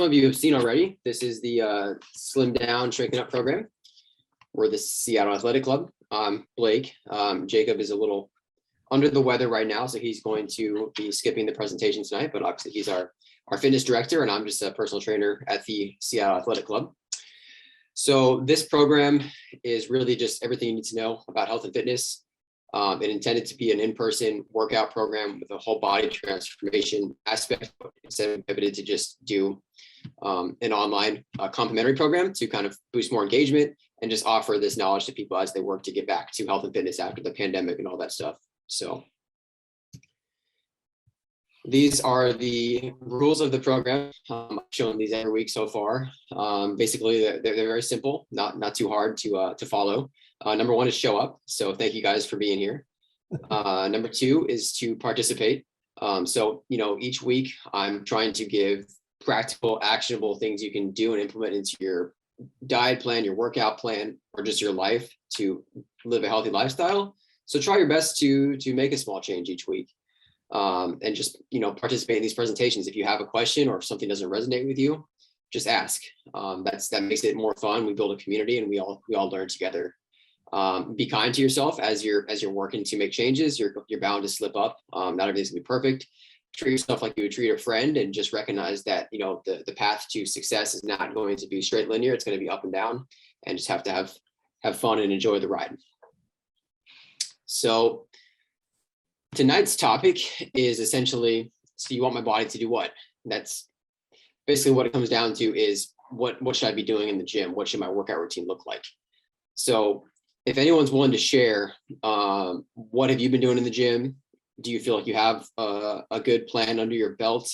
of you have seen already, this is the Slim Down, Shrinking Up program. We're the Seattle Athletic Club. I'm Blake. Jacob is a little under the weather right now, so he's going to be skipping the presentation tonight, but obviously he's our fitness director, and I'm just a personal trainer at the Seattle Athletic Club. So this program is really just everything you need to know about health and fitness. It intended to be an in-person workout program with a whole body transformation aspect, instead of pivoted to just do an online complementary program to kind of boost more engagement and just offer this knowledge to people as they work to get back to health and fitness after the pandemic and all that stuff. So these are the rules of the program. I've shown these every week so far. Basically, they're very simple, not too hard to follow. Number one is show up. So thank you guys for being here. Number two is to participate. So, each week I'm trying to give practical, actionable things you can do and implement into your diet plan, your workout plan, or just your life to live a healthy lifestyle. So try your best to make a small change each week. And just, participate in these presentations. If you have a question or if something doesn't resonate with you, just ask. That makes it more fun. We build a community and we all learn together. Be kind to yourself as you're working to make changes. You're bound to slip up. Not everything's gonna be perfect. Treat yourself like you would treat a friend, and just recognize that the path to success is not going to be straight linear. It's going to be up and down, and just have to have fun and enjoy the ride. So tonight's topic is essentially, so you want my body to do what? That's basically what it comes down to, is what should I be doing in the gym? What should my workout routine look like? So if anyone's willing to share, what have you been doing in the gym? Do you feel like you have a good plan under your belt?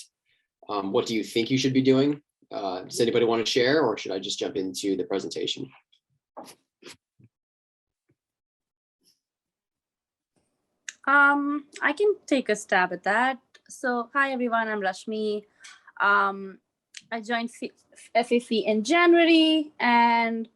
What do you think you should be doing? Does anybody want to share, or should I just jump into the presentation? I can take a stab at that. So hi everyone, I'm Rashmi. I joined FAC in January, and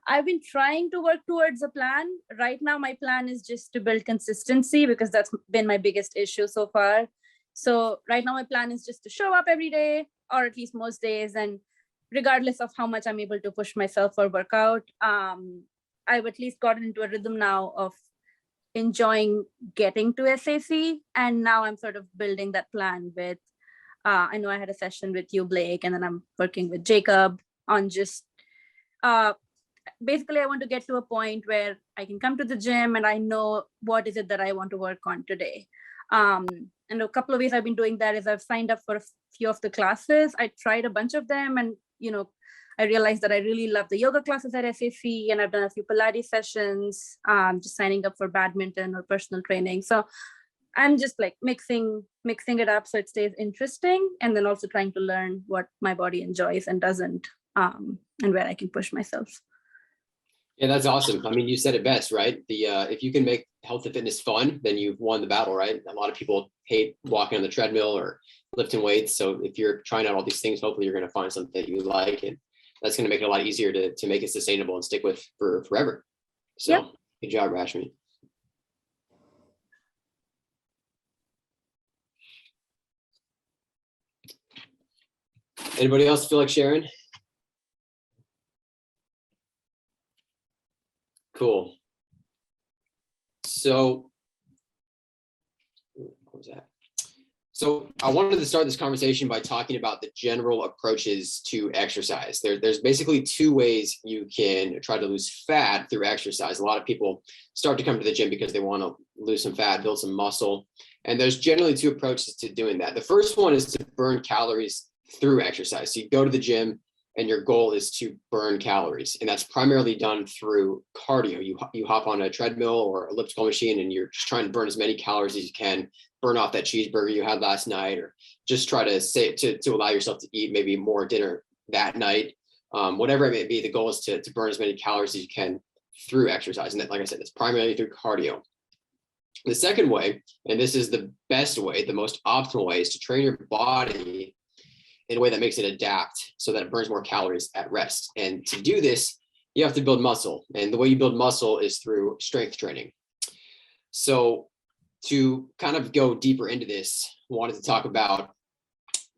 I've been trying to work towards a plan. Right now, my plan is just to build consistency, because that's been my biggest issue so far. So right now, my plan is just to show up every day, or at least most days, and regardless of how much I'm able to push myself for workout, I've at least gotten into a rhythm now of enjoying getting to SAC. And now I'm sort of building that plan with, I know I had a session with you, Blake, and then I'm working with Jacob on just, basically I want to get to a point where I can come to the gym and I know what is it that I want to work on today. And a couple of ways I've been doing that is I've signed up for a few of the classes. I tried a bunch of them, and I realized that I really love the yoga classes at SAC, and I've done a few Pilates sessions, just signing up for badminton or personal training. So I'm just like mixing it up so it stays interesting, and then also trying to learn what my body enjoys and doesn't, and where I can push myself. Yeah, that's awesome. I mean, you said it best, right? If you can make health and fitness fun, then you've won the battle, right? A lot of people hate walking on the treadmill or lifting weights. So if you're trying out all these things, hopefully you're going to find something that you like, and that's going to make it a lot easier to make it sustainable and stick with for forever. So yep. Good job, Rashmi. Anybody else feel like sharing? Cool. So, what was that? So I wanted to start this conversation by talking about the general approaches to exercise. There's basically two ways you can try to lose fat through exercise. A lot of people start to come to the gym because they want to lose some fat, build some muscle. And there's generally two approaches to doing that. The first one is to burn calories through exercise. So you go to the gym and your goal is to burn calories. And that's primarily done through cardio. You hop on a treadmill or elliptical machine, and you're just trying to burn as many calories as you can, burn off that cheeseburger you had last night, or just try to allow yourself to eat maybe more dinner that night. Whatever it may be, the goal is to burn as many calories as you can through exercise. And that, like I said, it's primarily through cardio. The second way, and this is the best way, the most optimal way, is to train your body in a way that makes it adapt so that it burns more calories at rest. And to do this, you have to build muscle. And the way you build muscle is through strength training. So to kind of go deeper into this, I wanted to talk about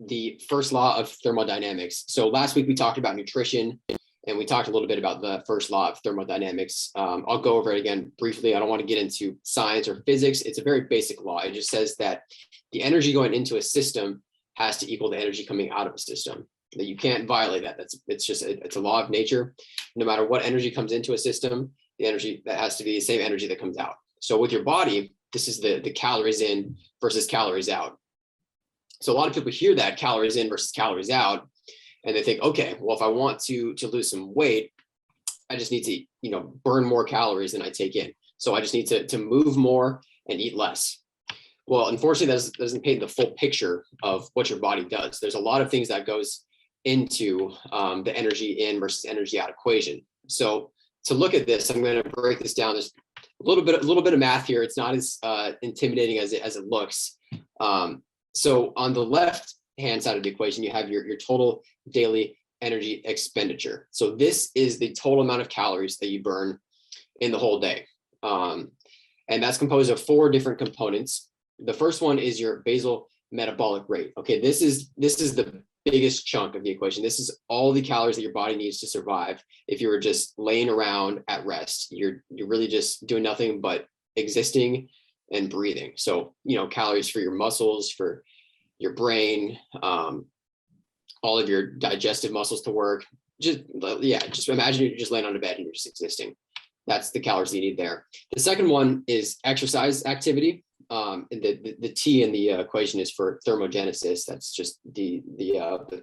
the first law of thermodynamics. So last week we talked about nutrition and we talked a little bit about the first law of thermodynamics. I'll go over it again briefly. I don't want to get into science or physics. It's a very basic law. It just says that the energy going into a system has to equal the energy coming out of a system. That you can't violate that. It's a law of nature. No matter what energy comes into a system, the energy that has to be the same energy that comes out. So with your body, this is the calories in versus calories out. So a lot of people hear that calories in versus calories out, and they think, okay, well, if I want to lose some weight, I just need to, burn more calories than I take in. So I just need to move more and eat less. Well, unfortunately, that doesn't paint the full picture of what your body does. There's a lot of things that goes into the energy in versus energy out equation. So to look at this, I'm going to break this down. There's a little bit of math here. It's not as intimidating as it looks. So on the left hand side of the equation, you have your total daily energy expenditure. So this is the total amount of calories that you burn in the whole day. And that's composed of 4 different components. The first one is your basal metabolic rate. Okay, this is the biggest chunk of the equation. This is all the calories that your body needs to survive. If you were just laying around at rest, you're really just doing nothing but existing and breathing. So, calories for your muscles, for your brain, all of your digestive muscles to work. Just imagine you're just laying on a bed and you're just existing. That's the calories you need there. The second one is exercise activity. And the T in the equation is for thermogenesis. That's just the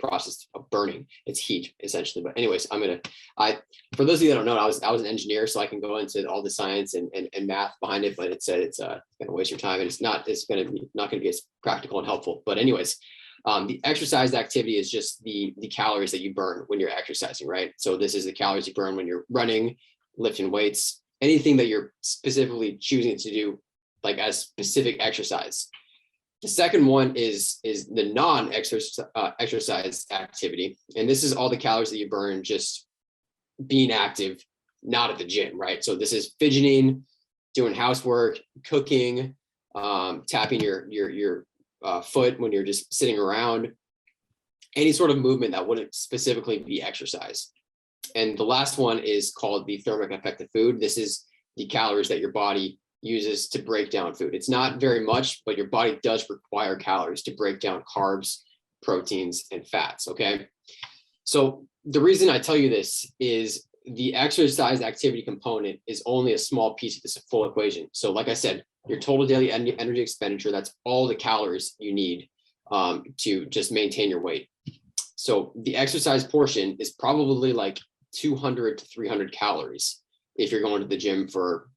process of burning. It's heat essentially. But anyways, for those of you that don't know, I was an engineer, so I can go into all the science and math behind it. But it's going to waste your time, and it's not going to be as practical and helpful. But anyways, the exercise activity is just the calories that you burn when you're exercising, right? So this is the calories you burn when you're running, lifting weights, anything that you're specifically choosing to do, like as specific exercise. The second one is the non-exercise activity. And this is all the calories that you burn just being active, not at the gym, right? So this is fidgeting, doing housework, cooking, tapping your foot when you're just sitting around, any sort of movement that wouldn't specifically be exercise. And the last one is called the thermic effect of food. This is the calories that your body uses to break down food. It's not very much, but your body does require calories to break down carbs, proteins, and fats, okay? So the reason I tell you this is the exercise activity component is only a small piece of this full equation. So like I said, your total daily energy expenditure, that's all the calories you need to just maintain your weight. So the exercise portion is probably like 200 to 300 calories if you're going to the gym for,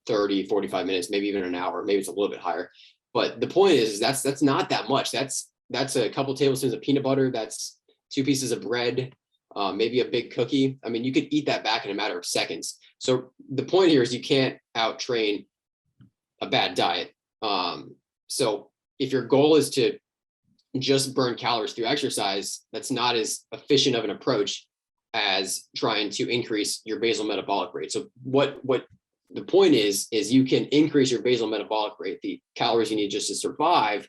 30, 45 minutes, maybe even an hour, maybe it's a little bit higher. But the point is that's not that much. That's a couple tablespoons of peanut butter. That's 2 pieces of bread, maybe a big cookie. I mean, you could eat that back in a matter of seconds. So the point here is you can't out-train a bad diet. So if your goal is to just burn calories through exercise, that's not as efficient of an approach as trying to increase your basal metabolic rate. So what the point is you can increase your basal metabolic rate, the calories you need just to survive,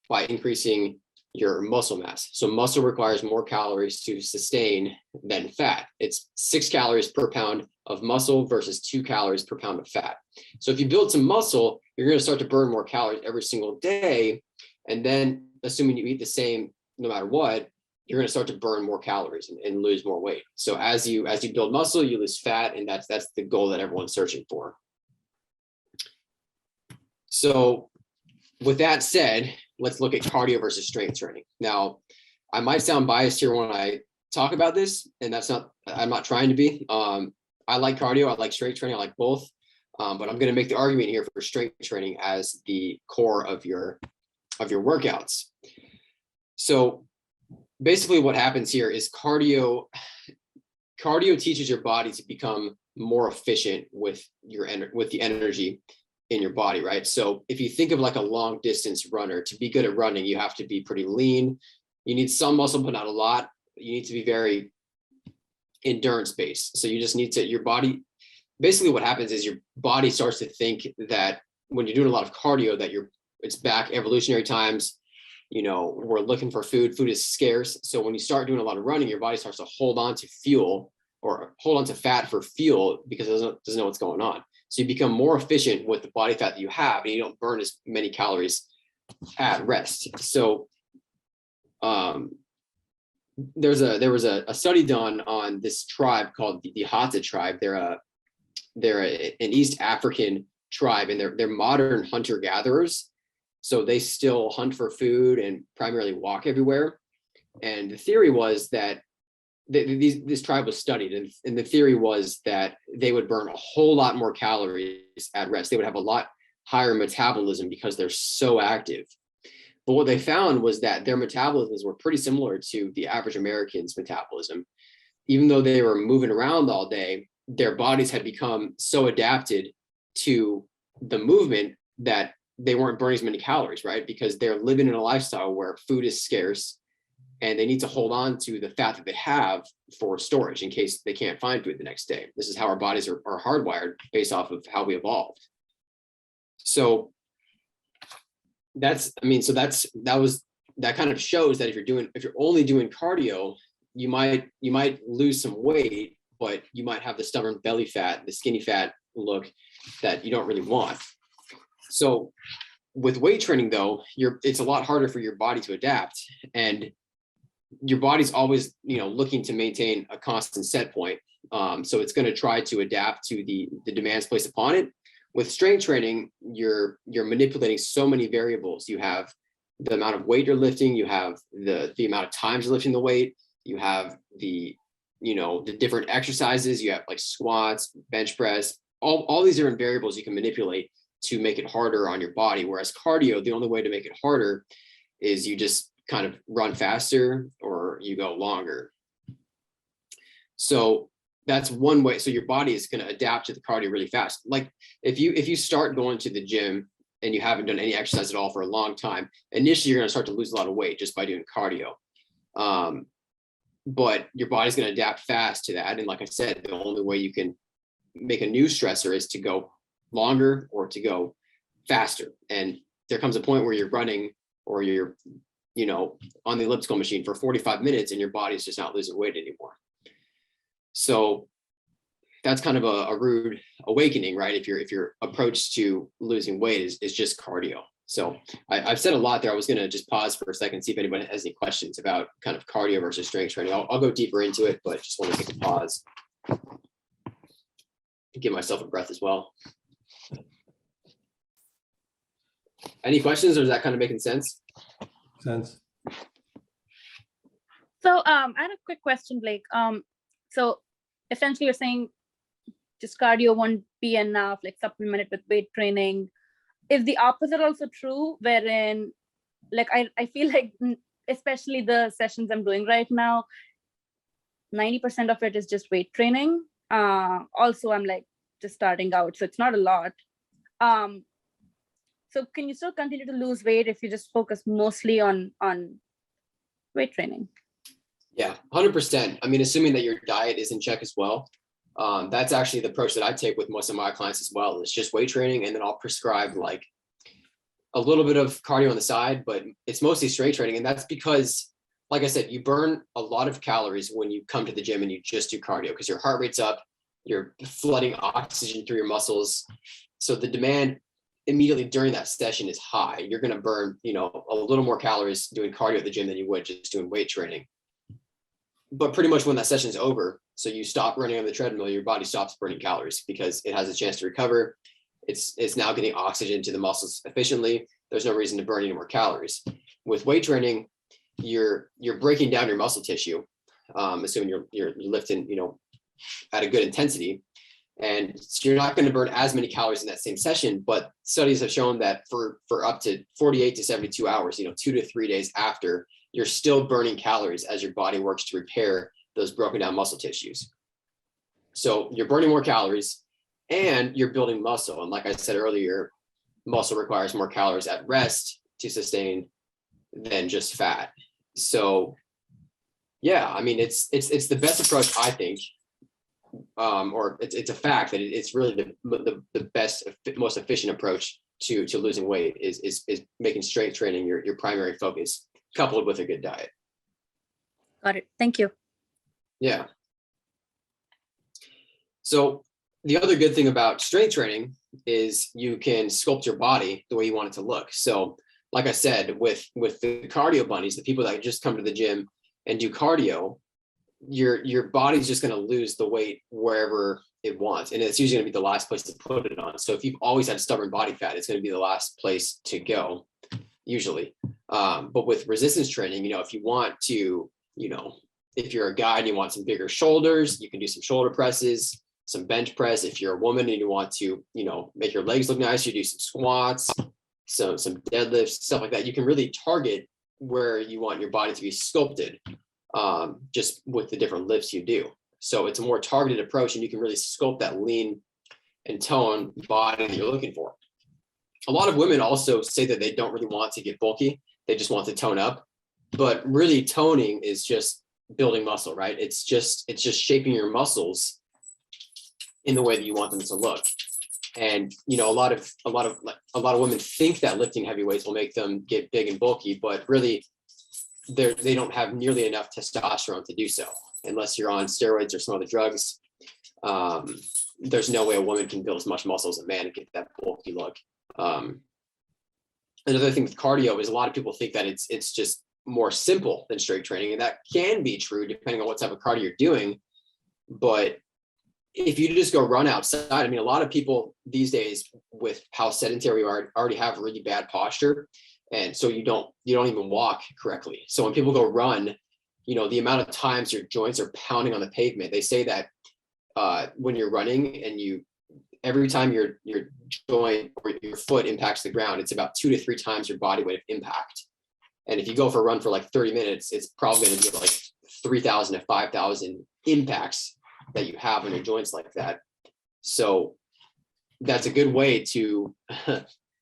by increasing your muscle mass. So muscle requires more calories to sustain than fat. It's 6 calories per pound of muscle versus 2 calories per pound of fat. So if you build some muscle, you're going to start to burn more calories every single day. And then assuming you eat the same no matter what, you're going to start to burn more calories and lose more weight. So as you build muscle, you lose fat, and that's the goal that everyone's searching for. So with that said, let's look at cardio versus strength training. Now, I might sound biased here when I talk about this, and I'm not trying to be. I like cardio, I like strength training, I like both. But I'm going to make the argument here for strength training as the core of your workouts. So basically what happens here is cardio teaches your body to become more efficient with the energy in your body, right? So if you think of like a long distance runner, to be good at running, you have to be pretty lean. You need some muscle, but not a lot. You need to be very endurance based. So you just need to, your body, basically what happens is your body starts to think that when you're doing a lot of cardio, that it's back evolutionary times, we're looking for food. Food is scarce. So when you start doing a lot of running, your body starts to hold on to fuel or hold on to fat for fuel because it doesn't know what's going on. So you become more efficient with the body fat that you have, and you don't burn as many calories at rest. So there was a study done on this tribe called the Hata tribe. They're an East African tribe, and they're modern hunter-gatherers. So they still hunt for food and primarily walk everywhere. And the theory was that this tribe was studied, and the theory was that they would burn a whole lot more calories at rest. They would have a lot higher metabolism because they're so active. But what they found was that their metabolisms were pretty similar to the average American's metabolism. Even though they were moving around all day, their bodies had become so adapted to the movement that they weren't burning as many calories, right? Because they're living in a lifestyle where food is scarce and they need to hold on to the fat that they have for storage in case they can't find food the next day. This is how our bodies are hardwired based off of how we evolved. So that kind of shows that if you're only doing cardio, you might lose some weight, but you might have the stubborn belly fat, the skinny fat look that you don't really want. So with weight training though, it's a lot harder for your body to adapt, and your body's always, looking to maintain a constant set point. So it's going to try to adapt to the demands placed upon it. With strength training, you're manipulating so many variables. You have the amount of weight you're lifting, you have the amount of times you're lifting the weight, you have the different exercises, you have like squats, bench press, all these different variables you can manipulate to make it harder on your body. Whereas cardio, the only way to make it harder is you just kind of run faster or you go longer. So that's one way. So your body is going to adapt to the cardio really fast. Like if you start going to the gym and you haven't done any exercise at all for a long time, initially you're going to start to lose a lot of weight just by doing cardio. But your body's going to adapt fast to that. And like I said, the only way you can make a new stressor is to go longer or to go faster. And there comes a point where you're running or you're, on the elliptical machine for 45 minutes and your body's just not losing weight anymore. So that's kind of a rude awakening, right? If your approach to losing weight is just cardio. So I've said a lot there. I was going to just pause for a second, see if anybody has any questions about kind of cardio versus strength training. I'll go deeper into it, but just want to take a pause. Give myself a breath as well. Any questions, or is that kind of making sense? Sense. So I had a quick question, Blake. So essentially you're saying just cardio won't be enough, like supplement it with weight training. Is the opposite also true, wherein like I feel like, especially the sessions I'm doing right now, 90% of it is just weight training. Also I'm like just starting out, so it's not a lot. So can you still continue to lose weight if you just focus mostly on weight training? Yeah, 100%. I mean, assuming that your diet is in check as well. That's actually the approach that I take with most of my clients as well. It's just weight training, and then I'll prescribe like a little bit of cardio on the side, but it's mostly strength training. And that's because, like I said, you burn a lot of calories when you come to the gym and you just do cardio because your heart rate's up, you're flooding oxygen through your muscles. So the demand immediately during that session is high. You're going to burn, a little more calories doing cardio at the gym than you would just doing weight training. But pretty much when that session is over, so you stop running on the treadmill, your body stops burning calories because it has a chance to recover. It's now getting oxygen to the muscles efficiently. There's no reason to burn any more calories. With weight training, you're breaking down your muscle tissue, assuming you're lifting, at a good intensity. And so you're not going to burn as many calories in that same session, but studies have shown that for up to 48 to 72 hours, 2 to 3 days after, you're still burning calories as your body works to repair those broken down muscle tissues. So you're burning more calories and you're building muscle. And like I said earlier, muscle requires more calories at rest to sustain than just fat. So yeah, I mean, it's the best approach, I think. Or it's a fact that it's really the best, most efficient approach to losing weight is making strength training your primary focus, coupled with a good diet. Got it. Thank you. Yeah. So the other good thing about strength training is you can sculpt your body the way you want it to look. So like I said, with the cardio bunnies, the people that just come to the gym and do cardio, your body's just going to lose the weight wherever it wants. And it's usually going to be the last place to put it on. So if you've always had stubborn body fat, it's going to be the last place to go, usually. But with resistance training, if you want to, if you're a guy and you want some bigger shoulders, you can do some shoulder presses, some bench press. If you're a woman and you want to, make your legs look nice, you do some squats, some deadlifts, stuff like that. You can really target where you want your body to be sculpted, just with the different lifts you do. So it's a more targeted approach, and you can really sculpt that lean and tone body that you're looking for. A lot of women also say that they don't really want to get bulky. They just want to tone up, but really toning is just building muscle, right? It's just shaping your muscles in the way that you want them to look. And a lot of women think that lifting heavy weights will make them get big and bulky, but really they don't have nearly enough testosterone to do so. Unless you're on steroids or some other drugs, there's no way a woman can build as much muscle as a man and get that bulky look. Another thing with cardio is a lot of people think that it's just more simple than strength training, and that can be true depending on what type of cardio you're doing. But if you just go run outside, a lot of people these days, with how sedentary we are, already have really bad posture, and so you don't even walk correctly. So when people go run, the amount of times your joints are pounding on the pavement, they say that when you're running and every time your joint or your foot impacts the ground, it's about 2 to 3 times your body weight of impact. And if you go for a run for like 30 minutes, it's probably going to be like 3,000 to 5,000 impacts that you have on your joints like that. So that's a good way to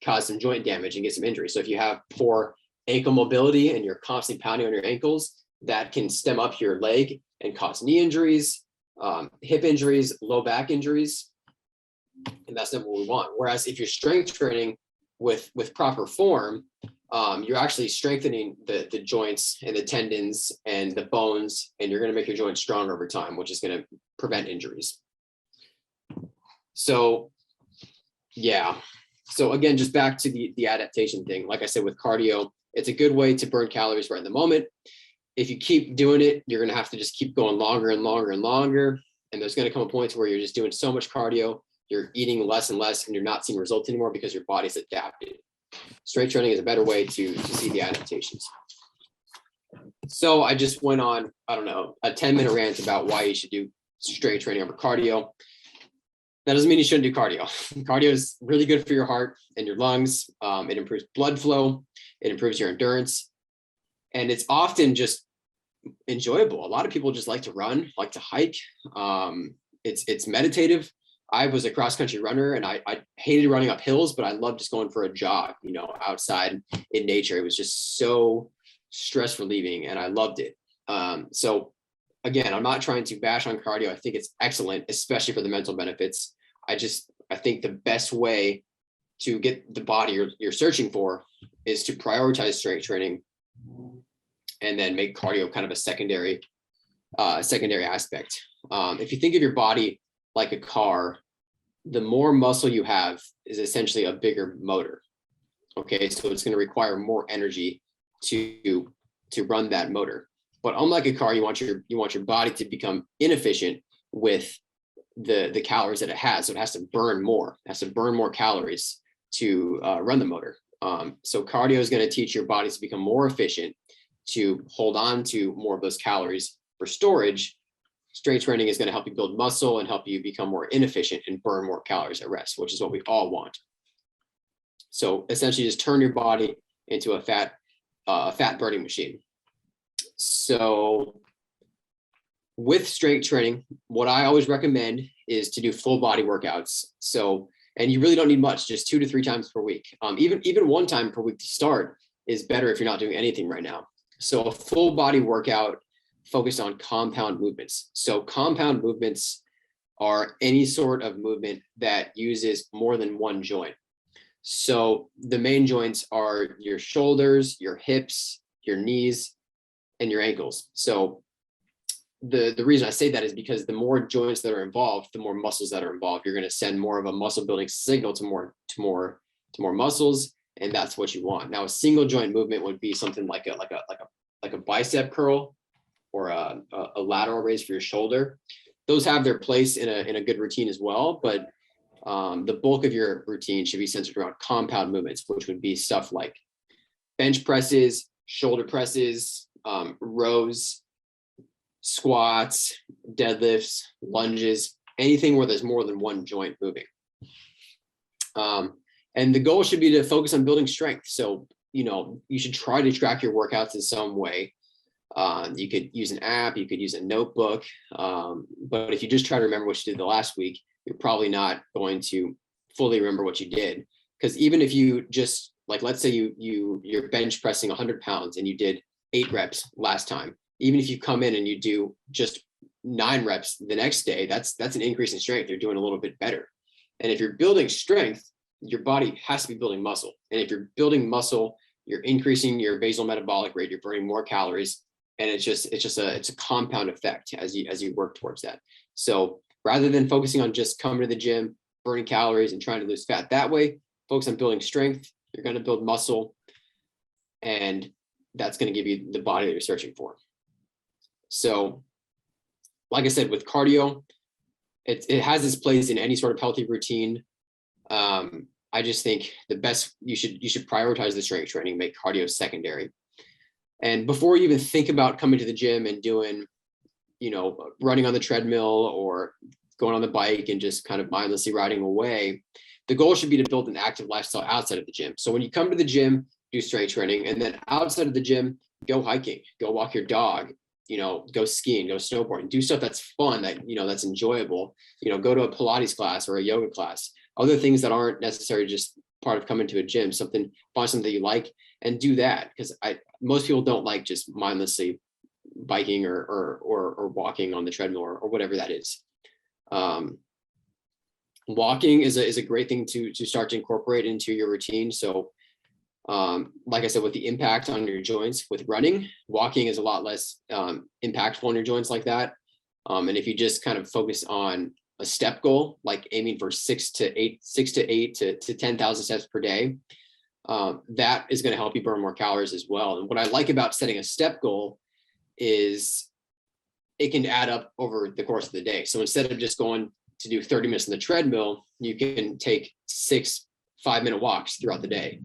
cause some joint damage and get some injury. So if you have poor ankle mobility and you're constantly pounding on your ankles, that can stem up your leg and cause knee injuries, hip injuries, low back injuries. And that's not what we want. Whereas if you're strength training with proper form, you're actually strengthening the joints and the tendons and the bones, and you're going to make your joints stronger over time, which is going to prevent injuries. So, yeah. So again, just back to the adaptation thing. Like I said, with cardio, it's a good way to burn calories right in the moment. If you keep doing it, you're going to have to just keep going longer and longer and longer. And there's going to come a point where you're just doing so much cardio, you're eating less and less, and you're not seeing results anymore because your body's adapted. Strength training is a better way to see the adaptations. So I just went on, a 10-minute rant about why you should do strength training over cardio. That doesn't mean you shouldn't do cardio. Cardio is really good for your heart and your lungs. It improves blood flow. It improves your endurance. And it's often just enjoyable. A lot of people just like to run, like to hike. It's meditative. I was a cross-country runner, and I hated running up hills, but I loved just going for a jog, outside in nature. It was just so stress relieving, and I loved it. So again, I'm not trying to bash on cardio. I think it's excellent, especially for the mental benefits. I think the best way to get the body you're searching for is to prioritize strength training and then make cardio kind of a secondary aspect. If you think of your body like a car, the more muscle you have is essentially a bigger motor. Okay, so it's going to require more energy to run that motor. But unlike a car, you want your body to become inefficient with the calories that it has. So it has to burn more. It has to burn more calories to run the motor. So cardio is going to teach your body to become more efficient, to hold on to more of those calories for storage. Strength training is going to help you build muscle and help you become more inefficient and burn more calories at rest, which is what we all want. So essentially just turn your body into a fat burning machine. So with strength training, what I always recommend is to do full body workouts. So, and you really don't need much, just 2 to 3 times per week. Even 1 time per week to start is better if you're not doing anything right now. So a full body workout focused on compound movements. So compound movements are any sort of movement that uses more than one joint. So the main joints are your shoulders, your hips, your knees, and your ankles. So the reason I say that is because the more joints that are involved, the more muscles that are involved. You're going to send more of a muscle building signal to more muscles, and that's what you want. Now, a single joint movement would be something like a bicep curl or a lateral raise for your shoulder. Those have their place in a good routine as well, but the bulk of your routine should be centered around compound movements, which would be stuff like bench presses, shoulder presses, rows, squats, deadlifts, lunges, anything where there's more than one joint moving. And the goal should be to focus on building strength. So, you should try to track your workouts in some way. You could use an app, you could use a notebook. But if you just try to remember what you did the last week, you're probably not going to fully remember what you did. Because even if you just, like, let's say you're bench pressing 100 pounds and you did 8 reps last time, even if you come in and you do just 9 reps the next day, that's an increase in strength. You're doing a little bit better. And if you're building strength, your body has to be building muscle. And if you're building muscle, you're increasing your basal metabolic rate, you're burning more calories. And it's a compound effect as you work towards that. So rather than focusing on just coming to the gym, burning calories and trying to lose fat that way, focus on building strength. You're going to build muscle, and that's going to give you the body that you're searching for. So, like I said, with cardio, it has its place in any sort of healthy routine. I just think the best, you should prioritize the strength training, make cardio secondary. And before you even think about coming to the gym and doing, running on the treadmill or going on the bike and just kind of mindlessly riding away, the goal should be to build an active lifestyle outside of the gym. So when you come to the gym, do strength training, and then outside of the gym, go hiking, go walk your dog, go skiing, go snowboarding, do stuff that's fun, that's enjoyable, go to a Pilates class or a yoga class, other things that aren't necessarily just part of coming to a gym, find something that you like and do that. Because most people don't like just mindlessly biking or walking on the treadmill or whatever that is. Walking is a great thing to start to incorporate into your routine. So like I said, with the impact on your joints with running, walking is a lot less impactful on your joints like that. And if you just kind of focus on a step goal, like aiming for 6 to 8 to 10,000 steps per day, that is going to help you burn more calories as well. And what I like about setting a step goal is it can add up over the course of the day. So instead of just going to do 30 minutes on the treadmill, you can take 6 5-minute walks throughout the day.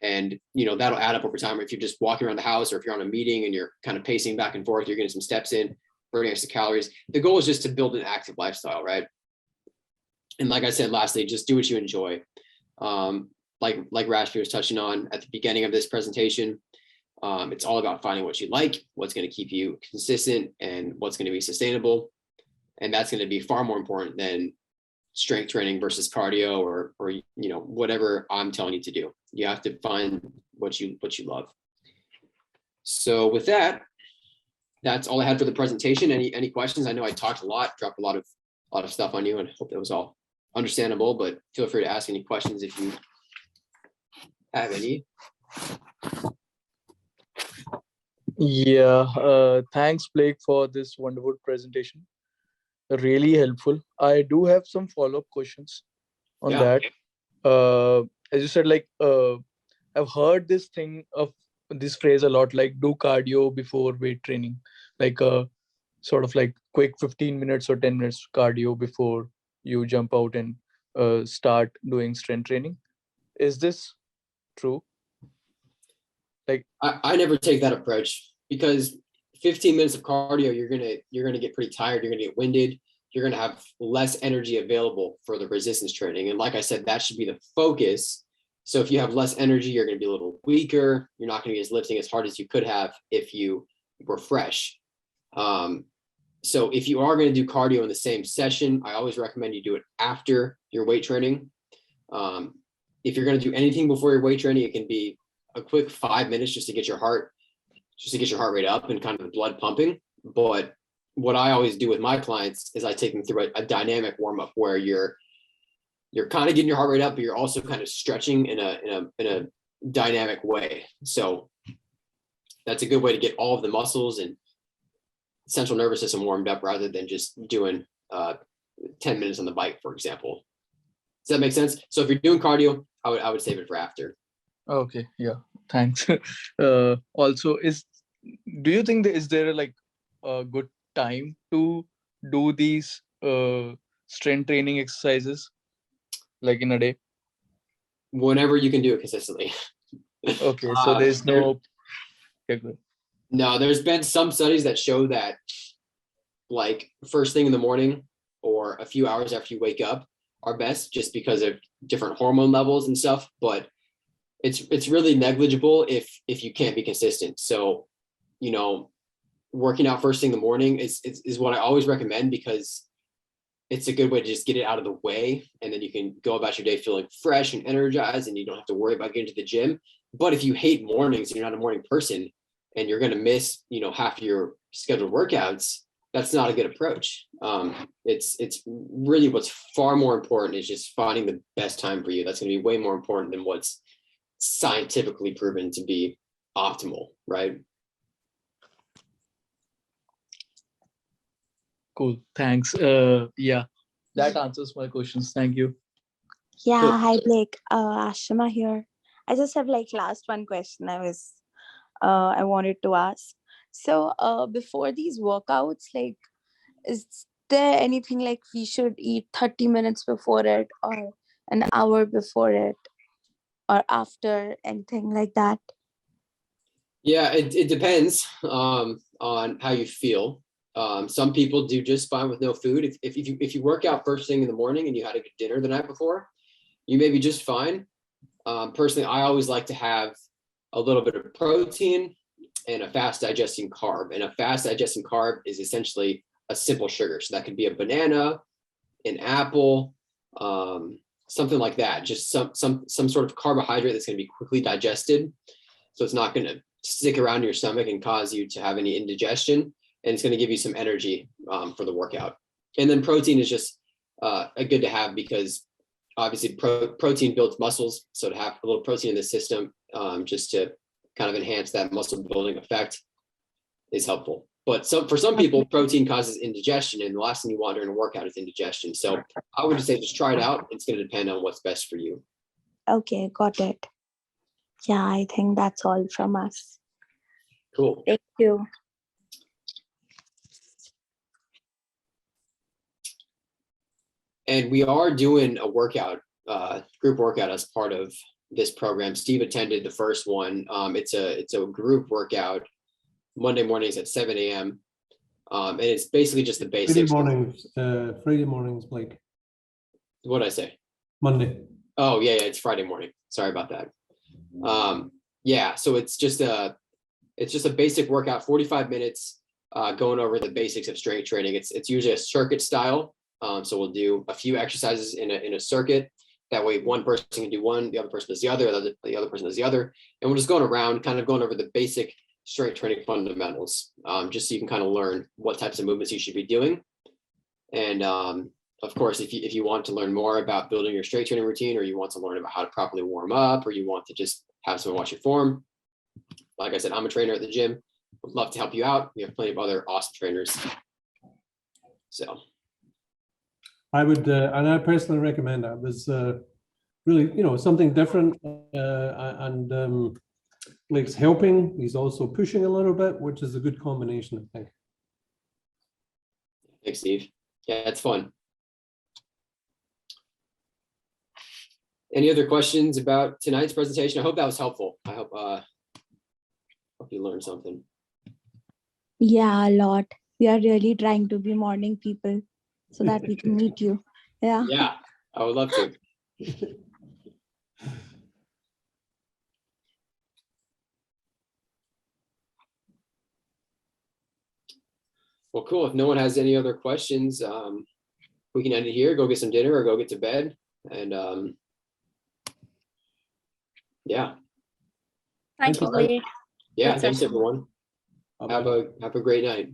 And that'll add up over time. If you're just walking around the house, or if you're on a meeting and you're kind of pacing back and forth, you're getting some steps in, burning extra calories. The goal is just to build an active lifestyle, right? And like I said, lastly, just do what you enjoy. Like Rashmi was touching on at the beginning of this presentation, it's all about finding what you like, what's going to keep you consistent, and what's going to be sustainable. And that's going to be far more important than strength training versus cardio or whatever I'm telling you to do. You have to find what you love. So with that, that's all I had for the presentation. Any questions? I know I talked a lot, dropped a lot of stuff on you, and I hope that was all understandable, but feel free to ask any questions if you have any. Yeah, thanks, Blake, for this wonderful presentation. Really helpful. I do have some follow-up questions on that. As you said, I've heard this phrase a lot, like do cardio before weight training, like sort of like quick 15 minutes or 10 minutes cardio before you jump out and start doing strength training. Is this true? I never take that approach, because 15 minutes of cardio, you're gonna get pretty tired, you're gonna get winded, you're gonna have less energy available for the resistance training. And like I said, that should be the focus. So if you have less energy, you're gonna be a little weaker, you're not gonna be lifting as hard as you could have if you were fresh. So if you are gonna do cardio in the same session, I always recommend you do it after your weight training. If you're gonna do anything before your weight training, it can be a quick 5 minutes just to get your heart rate up and kind of the blood pumping. But what I always do with my clients is I take them through a dynamic warm-up where you're you're kind of getting your heart rate up, but you're also kind of stretching in a dynamic way. So that's a good way to get all of the muscles and central nervous system warmed up rather than just doing 10 minutes on the bike, for example. Does that make sense? So if you're doing cardio, I would save it for after. Okay, yeah, thanks. Also, do you think is there like a good time to do these strength training exercises, like in a day? Whenever you can do it consistently. Okay, so there's no. Okay, good. No, there's been some studies that show that like first thing in the morning or a few hours after you wake up are best, just because of different hormone levels and stuff, but it's really negligible if you can't be consistent. So, you know, working out first thing in the morning is what I always recommend, because it's a good way to just get it out of the way, and then you can go about your day feeling fresh and energized, and you don't have to worry about getting to the gym. But if you hate mornings and you're not a morning person and you're going to miss, you know, half your scheduled workouts, that's not a good approach. It's really, what's far more important is just finding the best time for you. That's going to be way more important than what's scientifically proven to be optimal, right? Cool, thanks. Yeah, that answers my questions. Thank you. Yeah, So- hi Blake. Ashima here. I just have like last one question I wanted to ask. So before these workouts, like, is there anything like we should eat 30 minutes before it or an hour before it or after, anything like that? Yeah, it depends on how you feel. Some people do just fine with no food. If you work out first thing in the morning and you had a good dinner the night before, you may be just fine. Personally, I always like to have a little bit of protein and a fast digesting carb. And a fast digesting carb is essentially a simple sugar. So that could be a banana, an apple, something like that. Just some sort of carbohydrate that's going to be quickly digested. So it's not going to stick around your stomach and cause you to have any indigestion. And it's going to give you some energy for the workout. And then protein is just good to have, because obviously protein builds muscles. So to have a little protein in the system just to kind of enhance that muscle building effect is helpful. But for some people, protein causes indigestion, and the last thing you want during a workout is indigestion. So I would just say just try it out. It's going to depend on what's best for you. Okay, got it. Yeah, I think that's all from us. Cool. Thank you. And we are doing a workout, group workout as part of this program. Steve attended the first one. It's a group workout Monday mornings at 7 a.m. And it's basically just the basics. Friday mornings, Blake. What did I say? Monday. Oh yeah, it's Friday morning. Sorry about that. Yeah, so it's just a basic workout, 45 minutes, going over the basics of strength training. It's usually a circuit style. So we'll do a few exercises in a circuit. That way one person can do one, the other person does the other person does the other. And we're just going around, kind of going over the basic strength training fundamentals, just so you can kind of learn what types of movements you should be doing. And of course, if you want to learn more about building your strength training routine, or you want to learn about how to properly warm up, or you want to just have someone watch your form, like I said, I'm a trainer at the gym. Would love to help you out. We have plenty of other awesome trainers. So I would, and I personally recommend that. It was really, something different, and Blake's helping. He's also pushing a little bit, which is a good combination, I think. thanks, Steve. Yeah, it's fun. Any other questions about tonight's presentation? I hope that was helpful. I hope you learned something. Yeah, a lot. We are really trying to be morning people so that we can meet you. Yeah. Yeah, I would love to. Well, cool. If no one has any other questions, we can end it here, go get some dinner or go get to bed. And yeah. Thank you, Blake. Yeah, Great thanks session. everyone. Have a great night.